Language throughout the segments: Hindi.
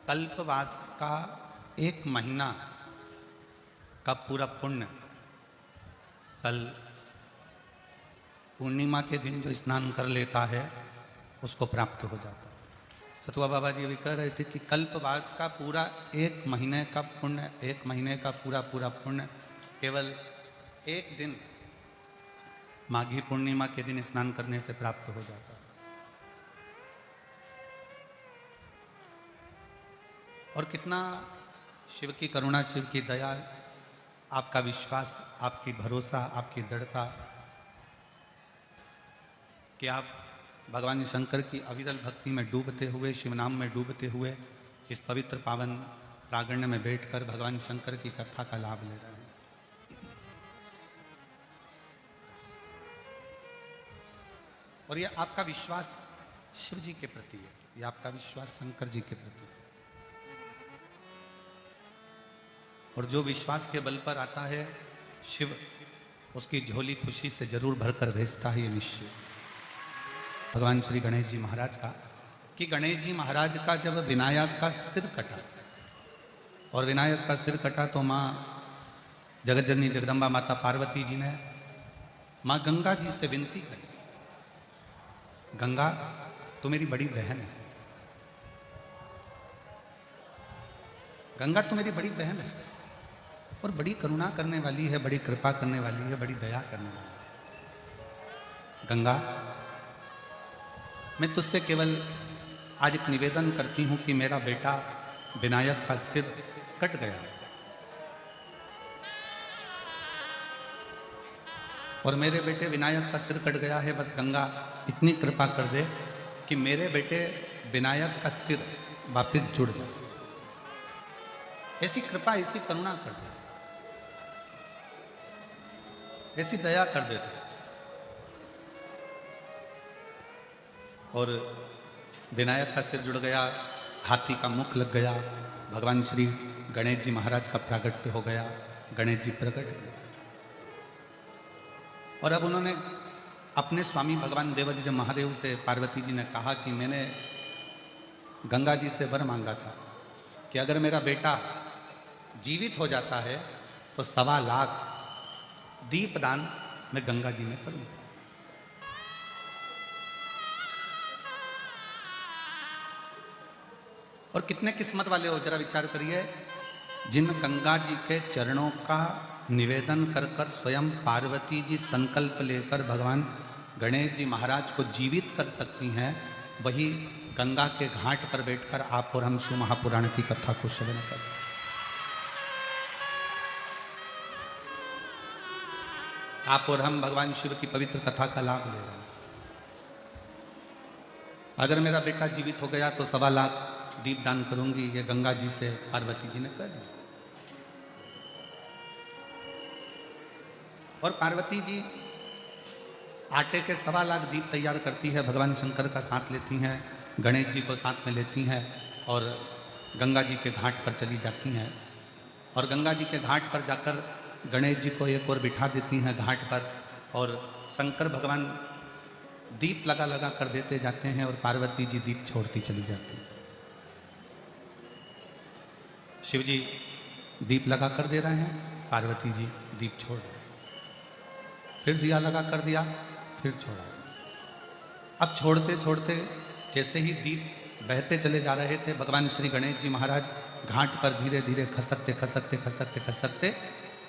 कल्पवास का 1 महीना का पूरा पुण्य कल पूर्णिमा के दिन जो स्नान कर लेता है उसको प्राप्त हो जाता है। सतुआ बाबा जी भी कह रहे थे कि कल्पवास का पूरा 1 महीने का पुण्य, 1 महीने का पूरा पुण्य केवल एक दिन माघी पूर्णिमा के दिन स्नान करने से प्राप्त हो जाता है। और कितना शिव की करुणा, शिव की दया, आपका विश्वास, आपकी भरोसा, आपकी दृढ़ता कि आप भगवान शंकर की अविरल भक्ति में डूबते हुए, शिव नाम में डूबते हुए इस पवित्र पावन प्रांगण में बैठकर भगवान शंकर की कथा का लाभ ले रहे हैं। और यह आपका विश्वास शिव जी के प्रति है, यह आपका विश्वास शंकर जी के प्रति है। और जो विश्वास के बल पर आता है, शिव उसकी झोली खुशी से जरूर भरकर भेजता है, ये निश्चय। भगवान श्री गणेश जी महाराज का कि गणेश जी महाराज का जब विनायक का सिर कटा, और विनायक का सिर कटा तो माँ जगतजननी जगदम्बा माता पार्वती जी ने माँ गंगा जी से विनती करी, गंगा तो मेरी बड़ी बहन है, गंगा तो मेरी बड़ी बहन है और बड़ी करुणा करने वाली है, बड़ी कृपा करने वाली है, बड़ी दया करने वाली है। गंगा, मैं तुझसे केवल आज एक निवेदन करती हूं कि मेरा बेटा विनायक का सिर कट गया और मेरे बेटे विनायक का सिर कट गया है। बस गंगा इतनी कृपा कर दे कि मेरे बेटे विनायक का सिर वापस जुड़ जाए। ऐसी कृपा, ऐसी करुणा कर दे, ऐसी दया कर दे। और विनायक का सिर जुड़ गया, हाथी का मुख लग गया, भगवान श्री गणेश जी महाराज का प्रागट्य हो गया, गणेश जी प्रकट हुए। और अब उन्होंने अपने स्वामी भगवान देवादिदेव महादेव से, पार्वती जी ने कहा कि मैंने गंगा जी से वर मांगा था कि अगर मेरा बेटा जीवित हो जाता है तो 1.25 लाख दीपदान मैं गंगा जी में करूंगा। और कितने किस्मत वाले हो, जरा विचार करिए, जिन गंगा जी के चरणों का निवेदन कर कर स्वयं पार्वती जी संकल्प लेकर भगवान गणेश जी महाराज को जीवित कर सकती हैं, वही गंगा के घाट पर बैठकर आप और हम शिव महापुराण की कथा को श्रवण करते हैं। आप और हम भगवान शिव की पवित्र कथा का लाभ ले रहे हैं। अगर मेरा बेटा जीवित हो गया तो 1.25 लाख दीपदान करूंगी, ये गंगा जी से पार्वती जी ने कह दिया। और पार्वती जी आटे के 1.25 लाख दीप तैयार करती है, भगवान शंकर का साथ लेती हैं, गणेश जी को साथ में लेती हैं और गंगा जी के घाट पर चली जाती हैं। और गंगा जी के घाट पर जाकर गणेश जी को एक और बिठा देती हैं घाट पर, और शंकर भगवान दीप लगा लगा कर देते जाते हैं और पार्वती जी दीप छोड़ती चली जाती हैं। शिव जी दीप लगा कर दे रहे हैं, पार्वती जी दीप छोड़ रहे हैं। फिर दिया लगा कर दिया, फिर छोड़ा। अब छोड़ते छोड़ते जैसे ही दीप बहते चले जा रहे थे, भगवान श्री गणेश जी महाराज घाट पर धीरे धीरे खसकते खसकते खसकते खसकते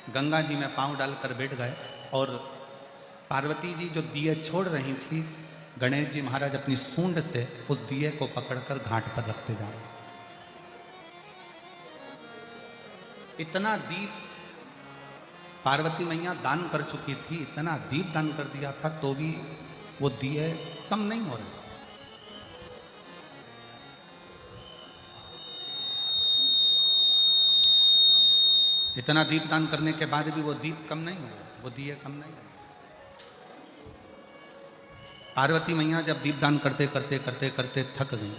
गंगा जी में पांव डालकर बैठ गए। और पार्वती जी जो दिए छोड़ रही थी, गणेश जी महाराज अपनी सूंड से उस दिए को पकड़कर घाट पर रखते जा रहे। इतना दीप पार्वती मैया दान कर चुकी थी, इतना दीप दान कर दिया था, तो भी वो दिए कम नहीं हो रहे। इतना दीप दान करने के बाद भी वो दीप कम नहीं हो रहे, वो दिए कम नहीं हो रहे। पार्वती मैया जब दीप दान करते करते करते करते थक गई,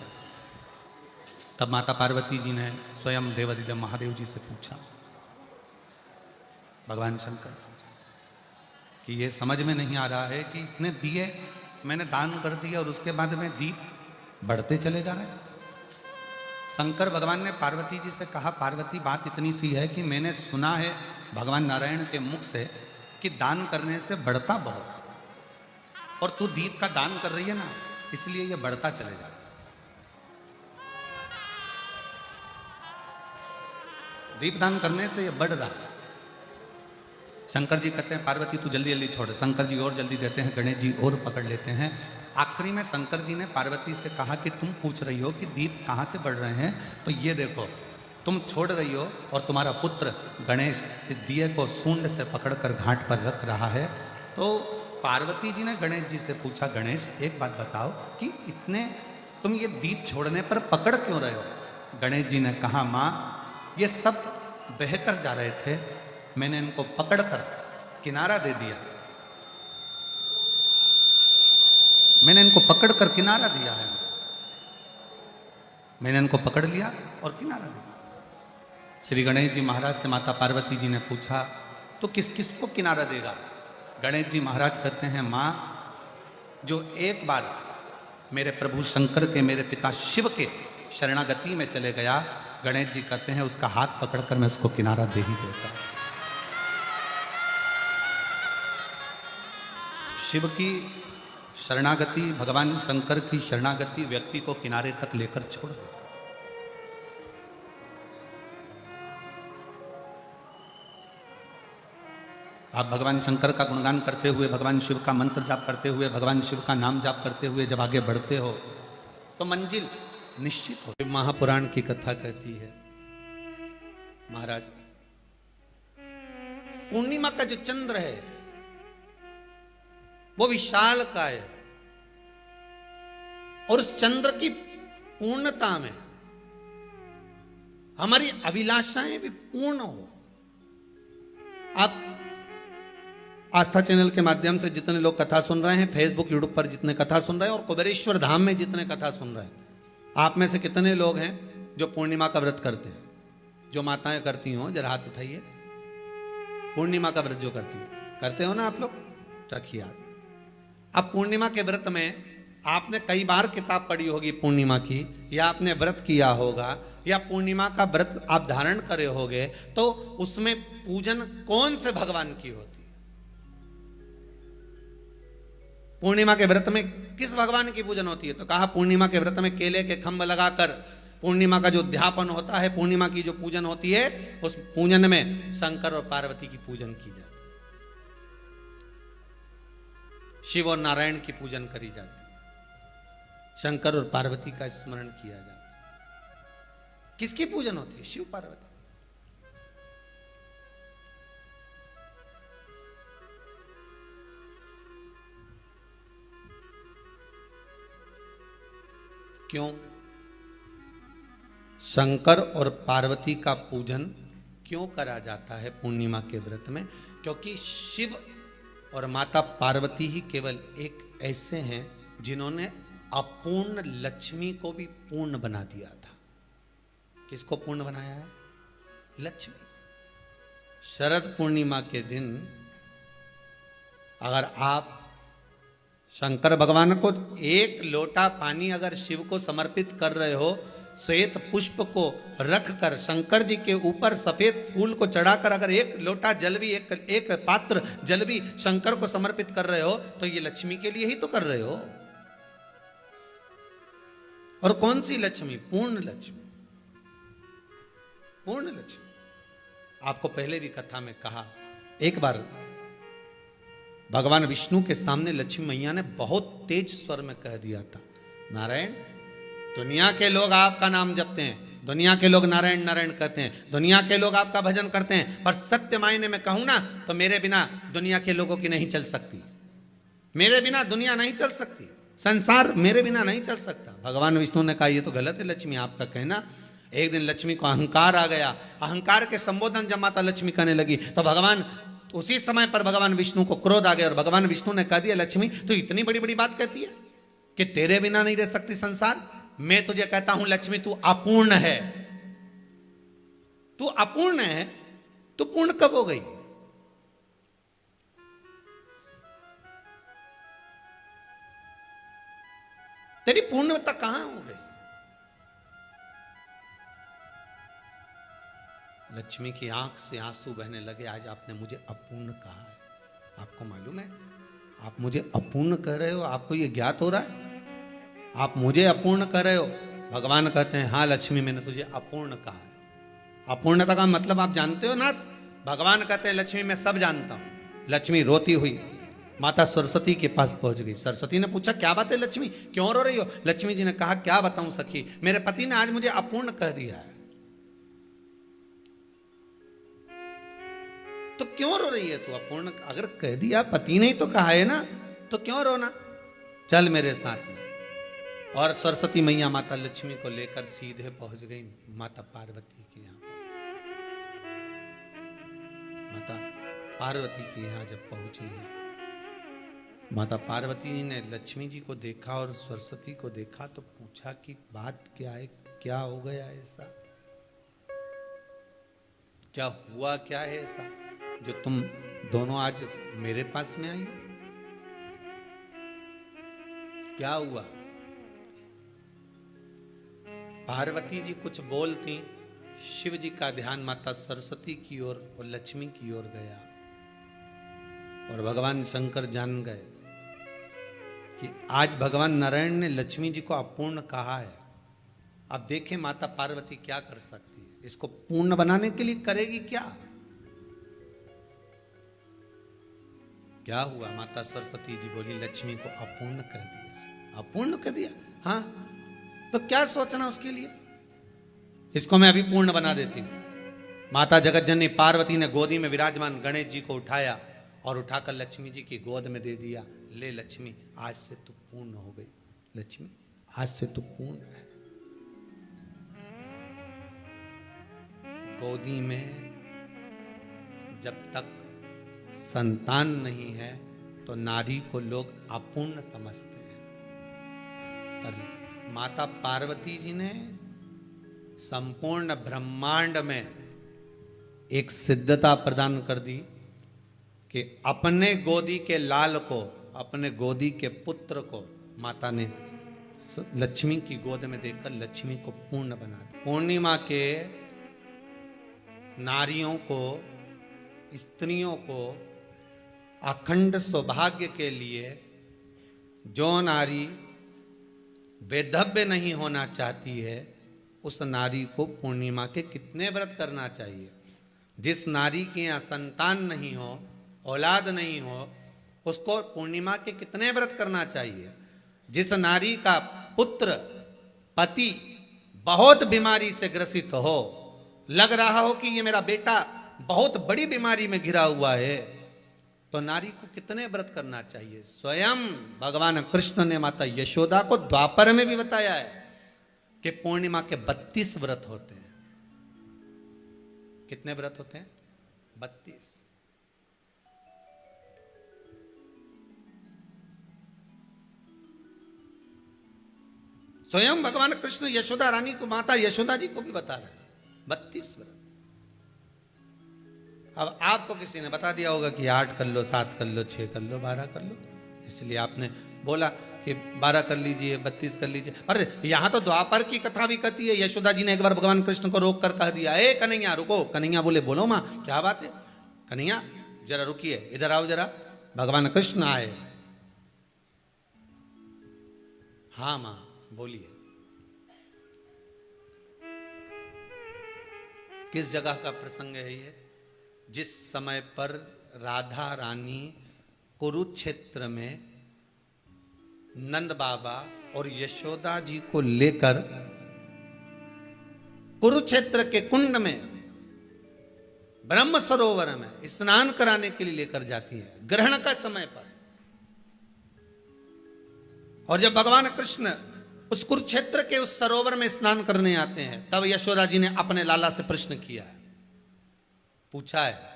तब माता पार्वती जी ने स्वयं देवादिदेव महादेव जी से पूछा, भगवान शंकर से, कि ये समझ में नहीं आ रहा है कि इतने दिए मैंने दान कर दिए और उसके बाद में दीप बढ़ते चले जा रहे हैं, शंकर भगवान ने पार्वती जी से कहा, पार्वती बात इतनी सी है कि मैंने सुना है भगवान नारायण के मुख से कि दान करने से बढ़ता बहुत है, और तू दीप का दान कर रही है ना, इसलिए ये बढ़ता चले जा रहा है। दीप दान करने से ये बढ़ रहा है। शंकर जी कहते हैं पार्वती तू जल्दी जल्दी छोड़। शंकर जी और जल्दी देते हैं, गणेश जी और पकड़ लेते हैं। आखिरी में शंकर जी ने पार्वती से कहा कि तुम पूछ रही हो कि दीप कहाँ से बढ़ रहे हैं, तो ये देखो तुम छोड़ रही हो और तुम्हारा पुत्र गणेश इस दिए को सूंड से पकड़कर घाट पर रख रहा है। तो पार्वती जी ने गणेश जी से पूछा, गणेश एक बात बताओ कि इतने तुम ये दीप छोड़ने पर पकड़ क्यों रहे हो? गणेश जी ने कहा, माँ ये सब बहकर जा रहे थे, मैंने इनको पकड़कर किनारा दे दिया, मैंने इनको पकड़कर किनारा दिया है, मैंने इनको पकड़ लिया और किनारा दिया। श्री गणेश जी महाराज से माता पार्वती जी ने पूछा, तो किस किस को किनारा देगा? गणेश जी महाराज कहते हैं, माँ जो एक बार मेरे प्रभु शंकर के, मेरे पिता शिव के शरणागति में चले गया, गणेश जी कहते हैं उसका हाथ पकड़कर मैं उसको किनारा दे ही देता। शिव की शरणागति, भगवान शंकर की शरणागति व्यक्ति को किनारे तक लेकर छोड़ देता। आप भगवान शंकर का गुणगान करते हुए, भगवान शिव का मंत्र जाप करते हुए, भगवान शिव का नाम जाप करते हुए जब आगे बढ़ते हो तो मंजिल निश्चित हो। महापुराण की कथा कहती है, महाराज पूर्णिमा का जो चंद्र है वो विशाल काय है, और उस चंद्र की पूर्णता में हमारी अभिलाषाएं भी पूर्ण हो। आप आस्था चैनल के माध्यम से जितने लोग कथा सुन रहे हैं, फेसबुक यूट्यूब पर जितने कथा सुन रहे हैं, और कुबेरेश्वर धाम में जितने कथा सुन रहे हैं, आप में से कितने लोग हैं जो पूर्णिमा का व्रत करते हैं? जो माताएं करती हो जरा हाथ उठाइए। पूर्णिमा का व्रत जो करती है, करते हो ना आप लोग? रखिए हाथ। अब पूर्णिमा के व्रत में आपने कई बार किताब पढ़ी होगी पूर्णिमा की, या आपने व्रत किया होगा, या पूर्णिमा का व्रत आप धारण करे होगे, तो उसमें पूजन कौन से भगवान की होती है? पूर्णिमा के व्रत में किस भगवान की पूजन होती है? तो कहा पूर्णिमा के व्रत में केले के खंभ लगाकर पूर्णिमा का जो अध्यापन होता है, पूर्णिमा की जो पूजन होती है, उस पूजन में शंकर और पार्वती की पूजन की जाती है, शिव और नारायण की पूजन करी जाती है, शंकर और पार्वती का स्मरण किया जाता है। किसकी पूजन होती है? शिव पार्वती। क्यों शंकर और पार्वती का पूजन क्यों करा जाता है पूर्णिमा के व्रत में? क्योंकि शिव और माता पार्वती ही केवल एक ऐसे हैं जिन्होंने अपूर्ण लक्ष्मी को भी पूर्ण बना दिया था। किसको पूर्ण बनाया है? लक्ष्मी। शरद पूर्णिमा के दिन अगर आप शंकर भगवान को एक लोटा पानी अगर शिव को समर्पित कर रहे हो, श्वेत पुष्प को रखकर शंकर जी के ऊपर सफेद फूल को चढ़ाकर अगर एक लोटा जल भी, एक पात्र जल भी शंकर को समर्पित कर रहे हो, तो ये लक्ष्मी के लिए ही तो कर रहे हो। और कौन सी लक्ष्मी? पूर्ण लक्ष्मी। पूर्ण लक्ष्मी। आपको पहले भी कथा में कहा, एक बार भगवान विष्णु के सामने लक्ष्मी मैया ने बहुत तेज स्वर में कह दिया था, नारायण, दुनिया के लोग आपका नाम जपते हैं, दुनिया के लोग नारायण नारायण कहते हैं, दुनिया के लोग आपका भजन करते हैं, पर सत्य मायने में कहूं ना तो मेरे बिना दुनिया के लोगों की नहीं चल सकती, मेरे बिना दुनिया नहीं चल सकती, संसार मेरे बिना नहीं चल सकता। भगवान विष्णु ने कहा, ये तो गलत है लक्ष्मी आपका कहना। एक दिन लक्ष्मी को अहंकार आ गया, अहंकार के संबोधन जब माता लक्ष्मी करने लगी तो भगवान, उसी समय पर भगवान विष्णु को क्रोध आ गया, और भगवान विष्णु ने कह दिया, लक्ष्मी तो इतनी बड़ी बड़ी बात कहती है कि तेरे बिना नहीं रह सकती संसार। मैं तुझे कहता हूं लक्ष्मी, तू अपूर्ण है, तू अपूर्ण है, तू पूर्ण कब हो गई? तेरी पूर्णता कहां हो गई? लक्ष्मी की आंख से आंसू बहने लगे। आज आपने मुझे अपूर्ण कहा है, आपको मालूम है आप मुझे अपूर्ण कह रहे हो? आपको ये ज्ञात हो रहा है आप मुझे अपूर्ण कह रहे हो? भगवान कहते हैं हाँ लक्ष्मी, मैंने तुझे अपूर्ण कहा है। अपूर्णता का मतलब आप जानते हो ना? भगवान कहते हैं लक्ष्मी मैं सब जानता हूं। लक्ष्मी रोती हुई माता सरस्वती के पास पहुंच गई। सरस्वती ने पूछा क्या बात है लक्ष्मी, क्यों रो रही हो? लक्ष्मी जी ने कहा क्या बताऊं सखी, मेरे पति ने आज मुझे अपूर्ण कह दिया है। तो क्यों रो रही है तू? अपूर्ण अगर कह दिया, पति ने ही तो कहा है ना, तो क्यों रोना? चल मेरे साथ में। और सरस्वती मैया माता लक्ष्मी को लेकर सीधे पहुंच गई माता पार्वती के यहाँ। माता पार्वती के यहाँ जब पहुंची है, माता पार्वती जी ने लक्ष्मी जी को देखा और सरस्वती को देखा तो पूछा कि बात क्या है, क्या हो गया ऐसा, क्या हुआ, क्या है ऐसा जो तुम दोनों आज मेरे पास में आई? क्या हुआ? पार्वती जी कुछ बोलती, शिव जी का ध्यान माता सरस्वती की ओर और लक्ष्मी की ओर गया और भगवान शंकर जान गए कि आज भगवान नारायण ने लक्ष्मी जी को अपूर्ण कहा है। अब देखें माता पार्वती क्या कर सकती है, इसको पूर्ण बनाने के लिए करेगी क्या? क्या हुआ? माता सरस्वती जी बोली लक्ष्मी को अपूर्ण कह दिया। अपूर्ण कह दिया? हाँ, तो क्या सोचना उसके लिए, इसको मैं अभी पूर्ण बना देती हूं। माता जगत जननी पार्वती ने गोदी में विराजमान गणेश जी को उठाया और उठाकर लक्ष्मी जी की गोद में दे दिया। ले लक्ष्मी, आज से तू पूर्ण हो गई। लक्ष्मी आज से तू पूर्ण है। गोदी में जब तक संतान नहीं है तो नारी को लोग अपूर्ण समझते हैं, पर माता पार्वती जी ने संपूर्ण ब्रह्मांड में एक सिद्धता प्रदान कर दी कि अपने गोदी के लाल को, अपने गोदी के पुत्र को माता ने लक्ष्मी की गोद में देकर लक्ष्मी को पूर्ण बना दिया। पूर्णिमा के नारियों को, स्त्रियों को अखंड सौभाग्य के लिए जो नारी वैधव्य नहीं होना चाहती है उस नारी को पूर्णिमा के कितने व्रत करना चाहिए? जिस नारी के यहाँ संतान नहीं हो, औलाद नहीं हो, उसको पूर्णिमा के कितने व्रत करना चाहिए? जिस नारी का पुत्र, पति बहुत बीमारी से ग्रसित हो, लग रहा हो कि ये मेरा बेटा बहुत बड़ी बीमारी में घिरा हुआ है, तो नारी को कितने व्रत करना चाहिए? स्वयं भगवान कृष्ण ने माता यशोदा को द्वापर में भी बताया है कि पूर्णिमा के 32 व्रत होते हैं। कितने व्रत होते हैं? 32। स्वयं भगवान कृष्ण यशोदा रानी को, माता यशोदा जी को भी बता रहे हैं 32 व्रत। अब आपको किसी ने बता दिया होगा कि 8 कर लो, 7 कर लो, 6 कर लो, 12 कर लो, इसलिए आपने बोला कि 12 कर लीजिए, 32 कर लीजिए। अरे यहां तो द्वापर की कथा भी कहती है। यशोदा जी ने एक बार भगवान कृष्ण को रोक कर कह दिया, ए कन्हैया रुको। कन्हैया बोले बोलो माँ क्या बात है? कन्हैया जरा रुकिए, इधर आओ जरा। भगवान कृष्ण आए। हाँ माँ बोलिए। किस जगह का प्रसंग है ये? जिस समय पर राधा रानी कुरुक्षेत्र में नंद बाबा और यशोदा जी को लेकर कुरुक्षेत्र के कुंड में, ब्रह्म सरोवर में स्नान कराने के लिए लेकर जाती है, ग्रहण का समय पर। और जब भगवान कृष्ण उस कुरुक्षेत्र के उस सरोवर में स्नान करने आते हैं, तब यशोदा जी ने अपने लाला से प्रश्न किया है, पूछा है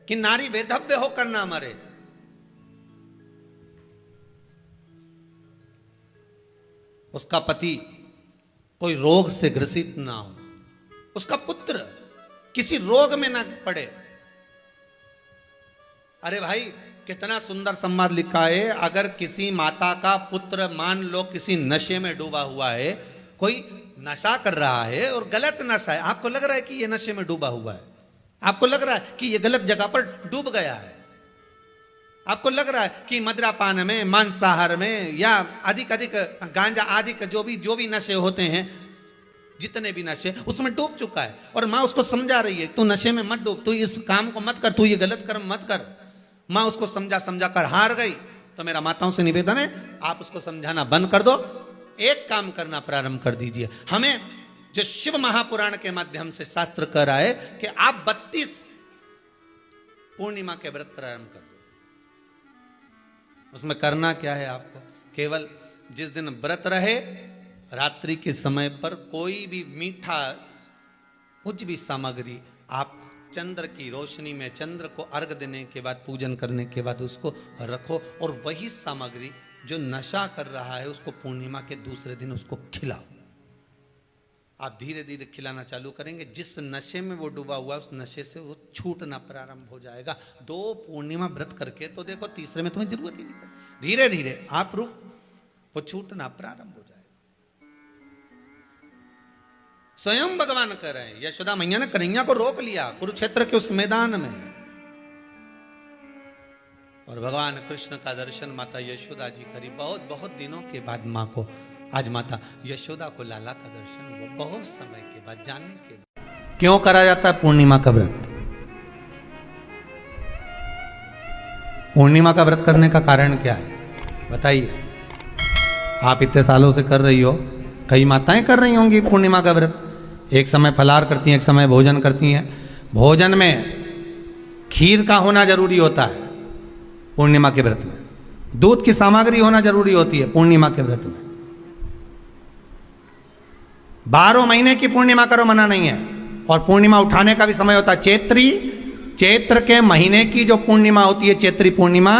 कि नारी वैधव्य होकर ना मरे। उसका पति कोई रोग से ग्रसित ना हो, उसका पुत्र किसी रोग में ना पड़े। अरे भाई कितना सुंदर संवाद लिखा है। अगर किसी माता का पुत्र मान लो किसी नशे में डूबा हुआ है, कोई नशा कर रहा है और गलत नशा है, आपको लग रहा है कि ये नशे में डूबा हुआ है, आपको लग रहा है कि ये गलत जगह पर डूब गया है, आपको लग रहा है कि मदिरापान में, मांसाहार में या अधिक गांजा आदि जो भी नशे होते हैं, जितने भी नशे, उसमें डूब चुका है। और माँ उसको समझा रही है, तू नशे में मत डूब, तू इस काम को मत कर, तू ये गलत कर्म मत कर। माँ उसको समझा कर हार गई। तो मेरा माताओं से निवेदन है, आप उसको समझाना बंद कर दो, एक काम करना प्रारंभ कर दीजिए। हमें जो शिव महापुराण के माध्यम से शास्त्र कह रहा है कि आप 32 पूर्णिमा के व्रत प्रारंभ कर दो। उसमें करना क्या है आपको? केवल जिस दिन व्रत रहे, रात्रि के समय पर कोई भी मीठा कुछ भी सामग्री आप चंद्र की रोशनी में, चंद्र को अर्घ देने के बाद, पूजन करने के बाद उसको रखो, और वही सामग्री जो नशा कर रहा है उसको पूर्णिमा के दूसरे दिन उसको खिलाओ। आप धीरे धीरे खिलाना चालू करेंगे, जिस नशे में वो डूबा हुआ उस नशे से वो छूटना प्रारंभ हो जाएगा। 2 पूर्णिमा व्रत करके तो देखो, तीसरे में तुम्हें जरूरत ही नहीं पड़ेगी। धीरे धीरे आप वो छूटना प्रारंभ हो जाएगा। स्वयं भगवान कह रहे हैं, यशोदा मैया ने कन्हैया को रोक लिया कुरुक्षेत्र के उस मैदान में, और भगवान कृष्ण का दर्शन माता यशोदा जी करी। बहुत बहुत दिनों के बाद माँ को, आज माता यशोदा को लाला का दर्शन हुआ, बहुत समय के बाद, जाने के बाद। क्यों करा जाता है पूर्णिमा का व्रत? पूर्णिमा का व्रत करने का कारण क्या है बताइए? आप इतने सालों से कर रही हो, कई माताएं कर रही होंगी पूर्णिमा का व्रत। एक समय फलाहार करती हैं, एक समय भोजन करती हैं। भोजन में खीर का होना जरूरी होता है पूर्णिमा के व्रत में, दूध की सामग्री होना जरूरी होती है पूर्णिमा के व्रत में। 12 महीने की पूर्णिमा करो, मना नहीं है। और पूर्णिमा उठाने का भी समय होता है। चैत्र के महीने की जो पूर्णिमा होती है, चैत्री पूर्णिमा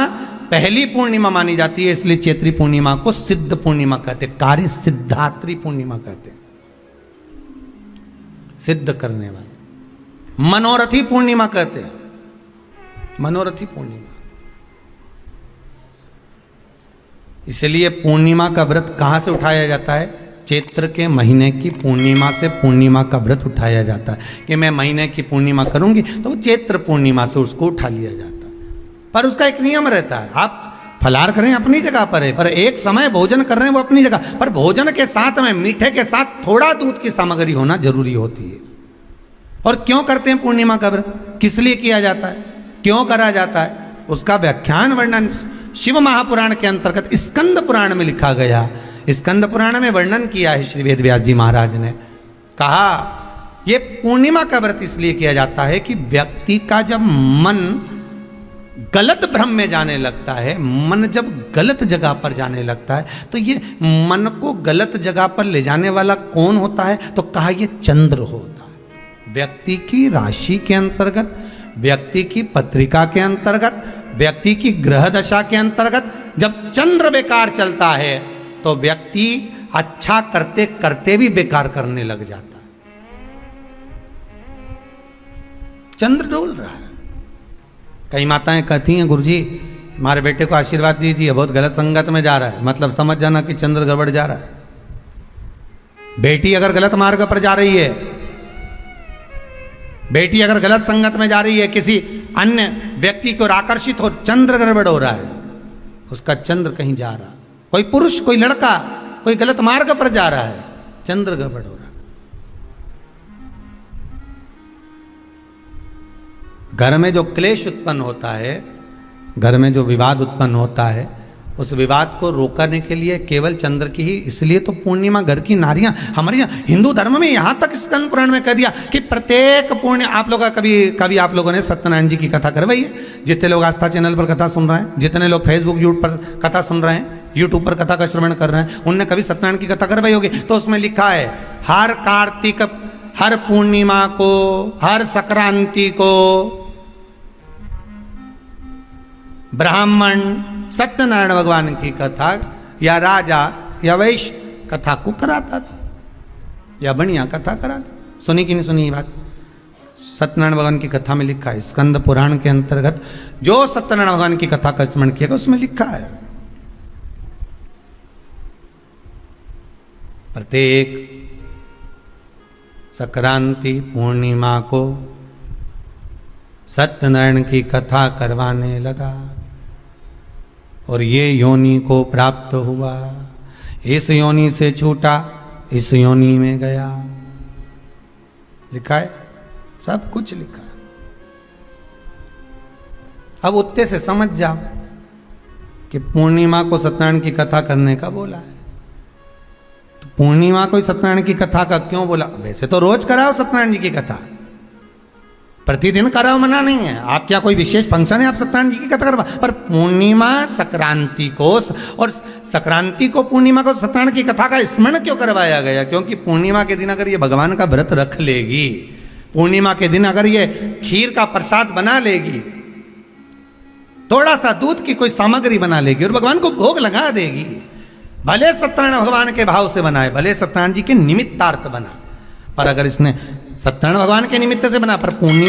पहली पूर्णिमा मानी जाती है, इसलिए चैत्री पूर्णिमा को सिद्ध पूर्णिमा कहते, कार्य सिद्धात्री पूर्णिमा कहते, सिद्ध करने वाले। मनोरथी पूर्णिमा कहते हैं, मनोरथी पूर्णिमा। इसलिए पूर्णिमा का व्रत कहां से उठाया जाता है? चैत्र के महीने की पूर्णिमा से पूर्णिमा का व्रत उठाया जाता है। कि मैं महीने की पूर्णिमा करूंगी तो वो चैत्र पूर्णिमा से उसको उठा लिया जाता है। पर उसका एक नियम रहता है, आप फलाहार करें अपनी जगह पर है, पर एक समय भोजन कर रहे हैं वो अपनी जगह पर। भोजन के साथ में, मीठे के साथ थोड़ा दूध की सामग्री होना जरूरी होती है। और क्यों करते हैं पूर्णिमा का व्रत? किस लिए किया जाता है, क्यों करा जाता है? उसका व्याख्यान वर्णन शिव महापुराण के अंतर्गत स्कंद पुराण में लिखा गया। स्कंद पुराण में वर्णन किया है श्री वेद व्यास जी महाराज ने। कहा ये पूर्णिमा का व्रत इसलिए किया जाता है कि व्यक्ति का जब मन गलत भ्रम में जाने लगता है, मन जब गलत जगह पर जाने लगता है, तो ये मन को गलत जगह पर ले जाने वाला कौन होता है? तो कहा ये चंद्र होता है। व्यक्ति की राशि के अंतर्गत, व्यक्ति की पत्रिका के अंतर्गत, व्यक्ति की ग्रह दशा के अंतर्गत जब चंद्र बेकार चलता है तो व्यक्ति अच्छा करते करते भी बेकार करने लग जाता है। चंद्र डोल रहा है। कई माताएं कहती हैं, गुरुजी हमारे बेटे को आशीर्वाद दीजिए, बहुत गलत संगत में जा रहा है। मतलब समझ जाना कि चंद्र गड़बड़ जा रहा है। बेटी अगर गलत मार्ग पर जा रही है, बेटी अगर गलत संगत में जा रही है, किसी अन्य व्यक्ति की ओर आकर्षित हो, चंद्र गड़बड़ हो रहा है, उसका चंद्र कहीं जा रहा है। कोई पुरुष, कोई लड़का कोई गलत मार्ग पर जा रहा है, चंद्र गड़बड़ हो रहा है। घर में जो क्लेश उत्पन्न होता है, घर में जो विवाद उत्पन्न होता है, उस विवाद को रोकने के लिए केवल चंद्र की ही, इसलिए तो पूर्णिमा घर की नारियां, हमारे यहाँ हिंदू धर्म में यहां तक स्कंद पुराण में कह दिया कि प्रत्येक पूर्ण, आप लोग कभी आप लोगों ने सत्यनारायण जी की कथा करवाई है? जितने लोग आस्था चैनल पर कथा सुन रहे हैं, जितने लोग फेसबुक यूट्यूब पर कथा सुन रहे हैं, यूट्यूब पर कथा का श्रवण कर रहे हैं, उनने कभी सत्यनारायण की कथा करवाई होगी। तो उसमें लिखा है हर कार्तिक, हर पूर्णिमा को, हर संक्रांति को ब्राह्मण सत्यनारायण भगवान की कथा या राजा या वैश्य कथा को कराता था, या बढ़िया कथा कराता। सुनी कि नहीं सुनी ये बात? सत्यनारायण भगवान की कथा में लिखा है, स्कंद पुराण के अंतर्गत जो सत्यनारायण भगवान की कथा का स्मरण किया उसमें लिखा है, प्रत्येक संक्रांति पूर्णिमा को सत्यनारायण की कथा करवाने लगा और ये योनि को प्राप्त हुआ, इस योनि से छूटा, इस योनि में गया। लिखा है, सब कुछ लिखा है। अब उत्ते से समझ जाओ कि पूर्णिमा को सत्यनारायण की कथा करने का बोला है, तो पूर्णिमा को सत्यनारायण की कथा का क्यों बोला? वैसे तो रोज कराओ सत्यनारायण जी की कथा, प्रतिदिन कराओ, मना नहीं है। आप क्या कोई विशेष फंक्शन है आप सत्यनारायण जी की कथा करवा, पर पूर्णिमा संक्रांति को और संक्रांति को पूर्णिमा को सत्यनारायण की कथा का स्मरण क्यों करवाया गया? क्योंकि पूर्णिमा के दिन अगर ये भगवान का व्रत रख लेगी, पूर्णिमा के दिन अगर ये खीर का प्रसाद बना लेगी, थोड़ा सा दूध की कोई सामग्री बना लेगी और भगवान को भोग लगा देगी, भले सत्यनारायण भगवान के भाव से बनाए, भले सत्यनारायण जी के निमित्तार्थ बना, पर अगर इसने सत्यनारायण भगवान के निमित्त से बना, पर पूर्णिमा